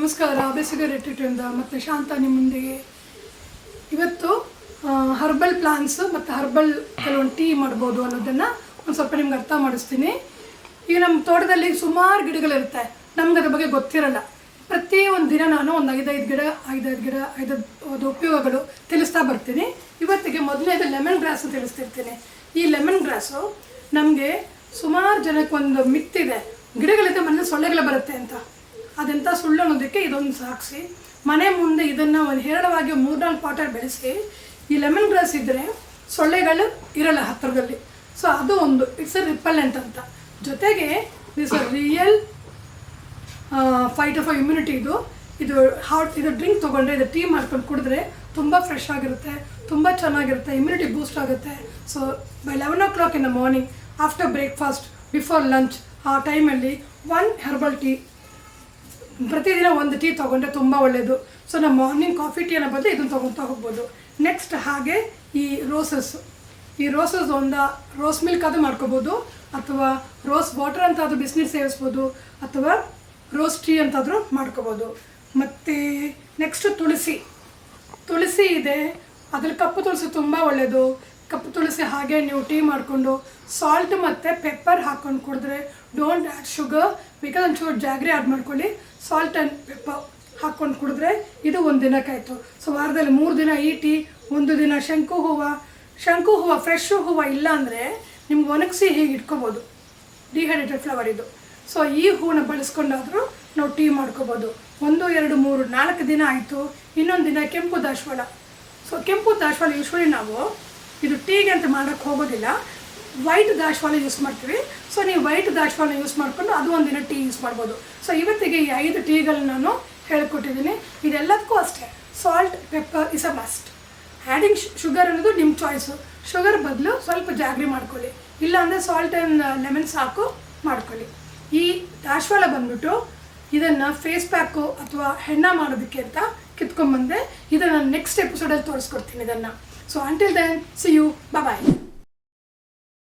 ನಮಸ್ಕಾರ. ಬೇಸಿಗೆ ರೆಟ್ರೀಟಿಂದ ಮತ್ತು ಶಾಂತ ನಿಮ್ಮ ಮುಂದಿಗೆ. ಇವತ್ತು ಹರ್ಬಲ್ ಪ್ಲಾಂಟ್ಸ್ ಮತ್ತು ಹರ್ಬಲ್ ಕೆಲವೊಂದು ಟೀ ಮಾಡ್ಬೋದು ಅನ್ನೋದನ್ನು ಒಂದು ಸ್ವಲ್ಪ ನಿಮ್ಗೆ ಅರ್ಥ ಮಾಡಿಸ್ತೀನಿ. ಈಗ ನಮ್ಮ ತೋಟದಲ್ಲಿ ಸುಮಾರು ಗಿಡಗಳಿರುತ್ತೆ, ನಮ್ಗೆ ಅದ್ರ ಬಗ್ಗೆ ಗೊತ್ತಿರಲ್ಲ. ಪ್ರತಿ ಒಂದು ದಿನ ನಾನು ಒಂದು ಐದೈದು ಗಿಡ ಅದು ಉಪಯೋಗಗಳು ತಿಳಿಸ್ತಾ ಬರ್ತೀನಿ. ಇವತ್ತಿಗೆ ಮೊದಲನೇದು ಲೆಮನ್ ಗ್ರಾಸು ತಿಳಿಸ್ತಿರ್ತೀನಿ. ಈ ಲೆಮನ್ ಗ್ರಾಸು ನಮಗೆ ಸುಮಾರು ಜನಕ್ಕೆ ಒಂದು ಮಿತ್ತಿದೆ, ಗಿಡಗಳಿಂದ ಮನೇಲಿ ಸೊಳ್ಳೆಗಳು ಬರುತ್ತೆ ಅಂತ. ಅದೆಂಥ ಸುಳ್ಳು ಅನ್ನೋದಕ್ಕೆ ಇದೊಂದು ಸಾಕ್ಷಿ. ಮನೆ ಮುಂದೆ ಇದನ್ನು ಒಂದು ಹೇರಳವಾಗಿ 3-4 ಪಾಟಲ್ಲಿ ಬೆಳೆಸಿ ಈ ಲೆಮನ್ ಗ್ರಾಸ್ ಇದ್ದರೆ ಸೊಳ್ಳೆಗಳು ಇರಲ್ಲ ಹತ್ತಿರದಲ್ಲಿ. ಸೊ ಅದು ಒಂದು ಇಟ್ಸ್ ಎ ರಿಪೆಲೆಂಟ್ ಅಂತ. ಜೊತೆಗೆ this a real fight of immunity. ಇದು ಡ್ರಿಂಕ್ ತೊಗೊಂಡ್ರೆ, ಇದು ಟೀ ಮಾಡ್ಕೊಂಡು ಕುಡಿದ್ರೆ ತುಂಬ ಫ್ರೆಶ್ ಆಗಿರುತ್ತೆ, ತುಂಬ ಚೆನ್ನಾಗಿರುತ್ತೆ, ಇಮ್ಯುನಿಟಿ ಬೂಸ್ಟ್ ಆಗುತ್ತೆ. So by 11 o'clock in the morning, after breakfast, before lunch, ಆ ಟೈಮಲ್ಲಿ 1 ಹರ್ಬಲ್ ಟೀ, ಪ್ರತಿದಿನ ಒಂದು ಟೀ ತೊಗೊಂಡ್ರೆ ತುಂಬ ಒಳ್ಳೆಯದು. ಸೊ ನಾವು ಮಾರ್ನಿಂಗ್ ಕಾಫಿ ಟೀ ಅನ್ನೋ ಬದಲು ಇದನ್ನು ತೊಗೊತಾ ಹೋಗ್ಬೋದು. ನೆಕ್ಸ್ಟ್ ಹಾಗೆ ಈ ರೋಸಸ್ ಒಂದು ರೋಸ್ ಮಿಲ್ಕ್ ಅದು ಮಾಡ್ಕೋಬೋದು, ಅಥವಾ ರೋಸ್ ವಾಟರ್ ಅಂತಾದರೂ ಬಿಸಿನೀರು ಸೇವಿಸ್ಬೋದು, ಅಥವಾ ರೋಸ್ ಟೀ ಅಂತಾದರೂ ಮಾಡ್ಕೋಬೋದು. ಮತ್ತು ನೆಕ್ಸ್ಟ್ ತುಳಸಿ ಇದೆ, ಅದ್ರಲ್ಲಿ ಕಪ್ಪು ತುಳಸಿ ತುಂಬ ಒಳ್ಳೆಯದು. ಕಪ್ಪು ತುಳಸಿ ಹಾಗೆ ನೀವು ಟೀ ಮಾಡಿಕೊಂಡು ಸಾಲ್ಟ್ ಮತ್ತು ಪೆಪ್ಪರ್ ಹಾಕ್ಕೊಂಡು ಕುಡಿದ್ರೆ, ಡೋಂಟ್ ಆ್ಯಡ್ ಶುಗರ್, ಬೇಕಾದ್ರೆ ಒಂಚೂರು ಜಾಗ್ರಿ ಆ್ಯಡ್ ಮಾಡ್ಕೊಳ್ಳಿ, ಸಾಲ್ಟ್ ಆ್ಯಂಡ್ ಪೆಪ್ಪರ್ ಹಾಕ್ಕೊಂಡು ಕುಡಿದ್ರೆ ಇದು ಒಂದು ದಿನಕ್ಕಾಯಿತು. ಸೊ ವಾರದಲ್ಲಿ 3 ದಿನ ಈ ಟೀ, 1 ದಿನ ಶಂಕು ಹೂವು ಫ್ರೆಶ್ ಹೂವು ಇಲ್ಲ ಅಂದರೆ ನಿಮ್ಗೆ ಒಣಗಿಸಿ ಹೀಗೆ ಇಟ್ಕೋಬೋದು, ಡಿಹೈಡ್ರೇಟೆಡ್ ಫ್ಲವರ್ ಇದು. ಸೊ ಈ ಹೂವನ್ನ ಬಳಸ್ಕೊಂಡಾದರೂ ನಾವು ಟೀ ಮಾಡ್ಕೋಬೋದು. 1, 2, 3, 4 ದಿನ ಆಯಿತು. ಇನ್ನೊಂದು ದಿನ ಕೆಂಪು ದಾಸವಾಳ. ಸೊ ಕೆಂಪು ದಾಸವಾಳ ಯೂಶ್ವಲಿ ನಾವು ಇದು ಟೀಗೆ ಅಂತ ಮಾಡೋಕ್ಕೆ ಹೋಗೋದಿಲ್ಲ, ವೈಟ್ ದಾಸವಾಳ ಯೂಸ್ ಮಾಡ್ತೀವಿ. ಸೊ ನೀವು ವೈಟ್ ದಾಸವಾಳ ಯೂಸ್ ಮಾಡಿಕೊಂಡು ಅದು ಒಂದಿನ ಟೀ ಯೂಸ್ ಮಾಡ್ಬೋದು. ಸೊ ಇವತ್ತಿಗೆ ಈ 5 ಟೀಗಳನ್ನ ನಾನು ಹೇಳ್ಕೊಟ್ಟಿದ್ದೀನಿ. ಇದೆಲ್ಲದಕ್ಕೂ ಅಷ್ಟೇ, salt pepper is a must. Adding sugar ಅನ್ನೋದು ನಿಮ್ಮ ಚಾಯ್ಸು. ಶುಗರ್ ಬದಲು ಸ್ವಲ್ಪ ಜಾಗ್ರಿ ಮಾಡ್ಕೊಳ್ಳಿ, ಇಲ್ಲಾಂದರೆ ಸಾಲ್ಟ್ ಆ್ಯಂಡ್ ಲೆಮನ್ ಸಾಕು ಮಾಡ್ಕೊಳ್ಳಿ. ಈ ದಾಸವಾಳ ಬಂದ್ಬಿಟ್ಟು ಇದನ್ನು ಫೇಸ್ ಪ್ಯಾಕು ಅಥವಾ ಹೆಣ್ಣ ಮಾಡೋದಕ್ಕೆ ಅಂತ ಕಿತ್ಕೊಂಡ್ಬಂದೆ. ಇದನ್ನು ನೆಕ್ಸ್ಟ್ ಎಪಿಸೋಡಲ್ಲಿ ತೋರಿಸ್ಕೊಡ್ತೀನಿ ಇದನ್ನು. So until then, see you, bye.